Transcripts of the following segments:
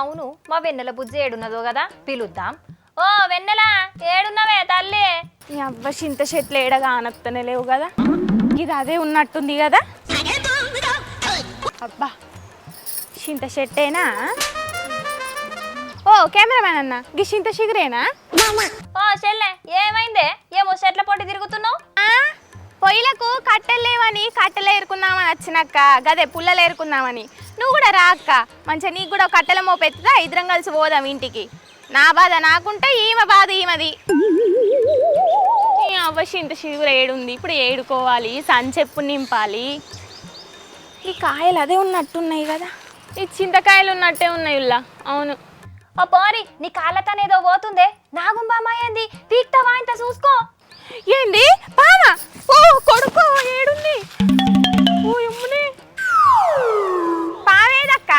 అవును, మా వెన్నెల బుజ్జి ఏడున్నదో కదా పిలుద్దాం. ఓ వెన్నెల, ఏడున్నవే తల్లి? నీ అవ్వ చింత చెట్లు ఏడగా ఆనత్తనే లేవు కదా, ఇది అదే ఉన్నట్టుంది కదా. అబ్బా చింత చెట్టేనా? ఓ కెమెరామ్యాన్ అన్న, గి చింత చిగురేనా? ఓ చెల్లె, ఏమైందే? ఏమో చెట్ల పొట్టి తిరుగుతున్నావు? పొయ్యిలకు కట్టెలు లేవని కట్టెలు ఏరుకుందామని వచ్చినక్క, గదే పుల్లలు ఏరుకుందామని. నువ్వు కూడా రా అక్క, మంచిగా నీకు కూడా కట్టెల మోపెత్తుదా, ఇద్దరం కలిసి పోదాం ఇంటికి. నా బాధ నాకుంటే ఈమె బాధ ఈమెది. అవ్వ చింత చిగురు ఏడుంది, ఇప్పుడు ఏడుకోవాలి, సంచెప్పు నింపాలి. ఈ కాయలు అదే ఉన్నట్టున్నాయి కదా, ఈ చింతకాయలు ఉన్నట్టే ఉన్నాయి ఉల్లా. అవును. ఓ పోరి, నీ కాళ్ళతనేదో పోతుందే, నాగుంబామా ఏంది? పీక్తావా ఇంత చూసుకో. ఏంది పామ? ఓ కొడుకో, ఏడుంది? ఓ యమ్ముని, పామేదక్క?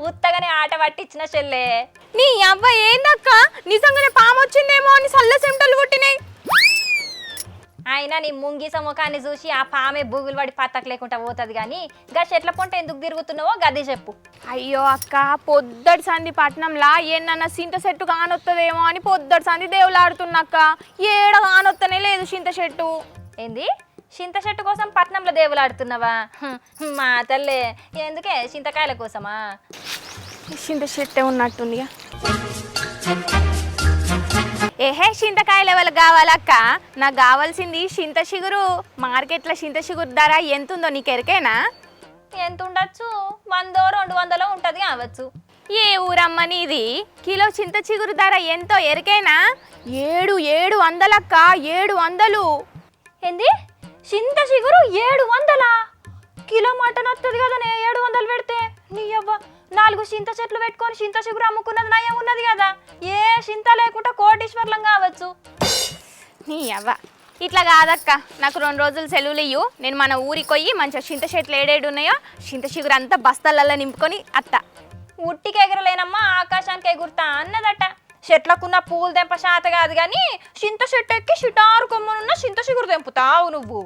ఉత్తగానే ఆట పట్టించిన చెల్లె. నీ అవ్వ ఏందక్క, నిజంగానే పాము వచ్చిందేమో అని సల్ల సెమటలు పుట్టినాయి. అయినా నీ ముంగిస ముఖాన్ని చూసి ఆ పామే బూగులు పడి పత్తకు లేకుండా పోతుంది కానీ గా చెట్ల పొంట ఎందుకు తిరుగుతున్నావో గది చెప్పు. అయ్యో అక్క, పొద్దటి సంది పట్నంలా ఏమన్నా చింత చెట్టు కానొత్తదేమో అని పొద్దటి సంది దేవులాడుతున్నక్క, ఏడ కానొత్తనే లేదు చింత చెట్టు. ఏంది, చింత చెట్టు కోసం పట్నంలో దేవులాడుతున్నావా? మా తల్లే, ఎందుకే చింతకాయల కోసమా? చింత చెట్టే ఉన్నట్టుందిగా. ఏహే చింతకాయలు ఎవరికి కావాలక్క? నాకు కావాల్సింది చింత చిగురు. మార్కెట్లో చింత చిగురు ధర ఎంత ఉందో నీకు ఎరికేనా? ఎంత ఉండొచ్చు, 100-200 ఉంటుంది కావచ్చు. ఏ ఊరమ్మ నీది? కిలో చింత చిగురు ధర ఎంతో ఎరికేనా? 700 అక్క, 700. ఏంది, చింత చిగురు 700? కిలో మటన్ వస్తుంది కదనే 700 పెడితే. నీ అవ్వ, 4 చింత చెట్లు పెట్టుకొని చింత చిగురు అమ్ముకున్నది నయం ఉన్నది కదా. ఏ చింత లేకుండా కోటీశ్వర్లం కావచ్చు. నీ అవ్వ ఇట్లా కాదక్క, నాకు 2 రోజులు సెలవులు ఇయ్యు, నేను మన ఊరికి పోయి మంచిగా చింత చెట్లు ఏడేడు ఉన్నాయో చింత చిగురు అంతా బస్తాలల్లో నింపుకొని అత్త. ఉట్టికి ఎగరలేనమ్మా, ఆకాశానికి ఎగురుతా అన్నదట. చెట్లకున్న పూలు తెంప శాత కాదు కానీ చింత చెట్టు ఎక్కి షిటారు కొమ్మనున్న చింత చిగురు తెంపుతావు నువ్వు.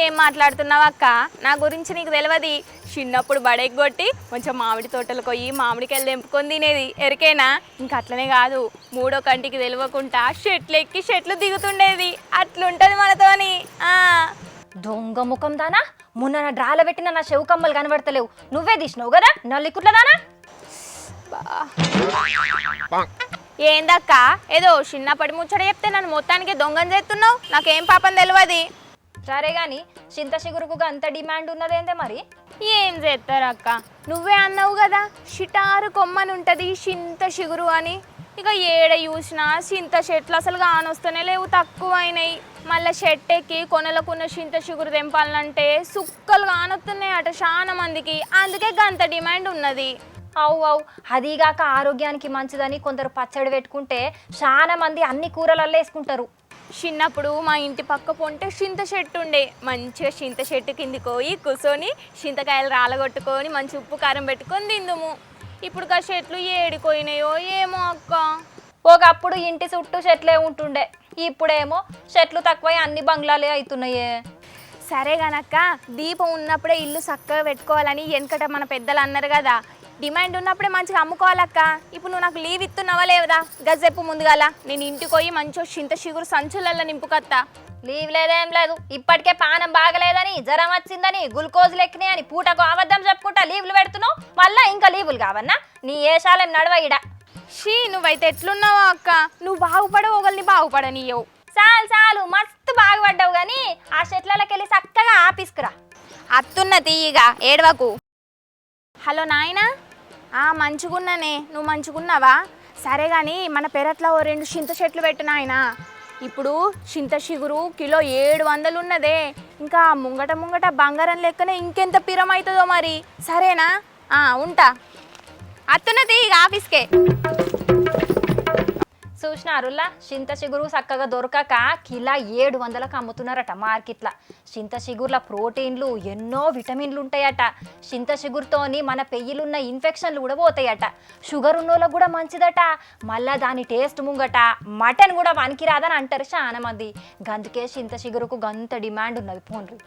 ఏం మాట్లాడుతున్నావు అక్క, నా గురించి నీకు తెలియదు. చిన్నప్పుడు బడెగ్గొట్టి కొంచెం మామిడి తోటలకు పోయి మామిడికాయలు తెంపుకొని తినేది ఎరికేనా? ఇంకా అట్లనే కాదు, 3వ కంటికి తెలియకుండా చెట్లు ఎక్కి చెట్లు దిగుతుండేది. అట్లుంటది మనతోని. దొంగ ముఖం దానా, మొన్న నా డ్రాల పెట్టిన నా చెవు కమ్మలు కనబడతలేవు, నువ్వే తీసినావు కదా నల్లికుట్ల దానా. ఏందక్క, ఏదో చిన్నప్పటి ముచ్చట చెప్తే నన్ను మొత్తానికి దొంగని చేస్తున్నావు, నాకేం పాపం తెలియదు. సరే గాని చింత చిగురుకు అంత డిమాండ్ ఉన్నదేందే మరి? ఏం చేస్తారు అక్క, నువ్వే అన్నావు కదా షిటారు కొమ్మని ఉంటుంది చింత చిగురు అని. ఇక ఏడ చూసినా చింత చెట్లు అసలు కానొస్తూనే లేవు, తక్కువ అయినాయి. మళ్ళీ చెట్టెక్కి కొనలకున్న చింత చిగురు తెంపాలంటే సుక్కలు కానొస్తున్నాయి అట చాలా మందికి, అందుకే గంత డిమాండ్ ఉన్నది. అవు అదిగాక ఆరోగ్యానికి మంచిదని కొందరు పచ్చడి పెట్టుకుంటే చాలా మంది అన్ని కూరలల్లో వేసుకుంటారు. చిన్నప్పుడు మా ఇంటి పక్క పొంటే చింత చెట్టు ఉండే, మంచిగా చింత చెట్టు కిందికి పోయి కూర్చొని చింతకాయలు రాలగొట్టుకొని మంచి ఉప్పు కారం పెట్టుకొని తిందుము. ఇప్పుడు ఆ చెట్లు ఏడిపోయినాయో ఏమో అక్క. ఒకప్పుడు ఇంటి చుట్టూ చెట్లే ఉంటుండే, ఇప్పుడేమో చెట్లు తక్కువై అన్ని బంగ్లాలే అవుతున్నాయే. సరే గనక్క, దీపం ఉన్నప్పుడే ఇల్లు చక్కగా పెట్టుకోవాలని వెనకట మన పెద్దలు అన్నారు కదా, డిమాండ్ ఉన్నప్పుడే మంచిగా అమ్ముకోవాలక్క. ఇప్పుడు నువ్వు నాకు లీవ్ ఇస్తున్నావా లేదా? గజ్జెప్పు ముందుగాల, నేను ఇంటికి పోయి మంచిగా చింత చిగురు సంచులల్లో నింపుకొత్తా. లీవ్ లేదేం లేదు, ఇప్పటికే పానం బాగలేదని జ్వరం వచ్చిందని గ్లూకోజులు ఎక్కినాయి అని పూటకు అబద్ధం చెప్పుకుంటా లీవ్లు పెడుతున్నావు, మళ్ళా ఇంకా లీవులు కావన్నా? నీ ఏషాలేం నడవ ఇడ. షీ నువ్వైతే ఎట్లున్నావా అక్క, నువ్వు బాగుపడవు ఒకరిని బాగుపడనీయవు. చాలు మస్తు బాగుపడ్డావు కానీ ఆ చెట్లకి వెళ్ళి చక్కగా ఆపిసుకురా. అత్తున్న తీయగా ఏడవకు. హలో నాయనా, మంచిగున్నానే, నువ్వు మంచిగున్నావా? సరే కానీ మన పెరట్లో 2 చింత చెట్లు పెట్టు నాయనా. ఇప్పుడు చింత చిగురు కిలో 700 ఉన్నదే, ఇంకా ముంగట బంగారం లెక్కనే ఇంకెంత పిరమవుతుందో మరి. సరేనా? ఉంటా. అత్తున్నది ఇక ఆఫీస్కే. చూసినారులా, చింత చిగురు చక్కగా దొరకక కిలా 700కి అమ్ముతున్నారట మార్కెట్లో. చింత చిగురుల ప్రోటీన్లు ఎన్నో విటమిన్లు ఉంటాయట. చింత చిగురుతోని మన పెయ్యిలున్న ఇన్ఫెక్షన్లు కూడా పోతాయట. షుగర్ ఉన్నోళ్ళకు కూడా మంచిదట. మళ్ళా దాని టేస్ట్ ముంగట మటన్ కూడా పనికిరాదని అంటారు చాలా మంది. గందుకే చింత చిగురుకు గంత డిమాండ్ ఉన్నది. పోన్రి.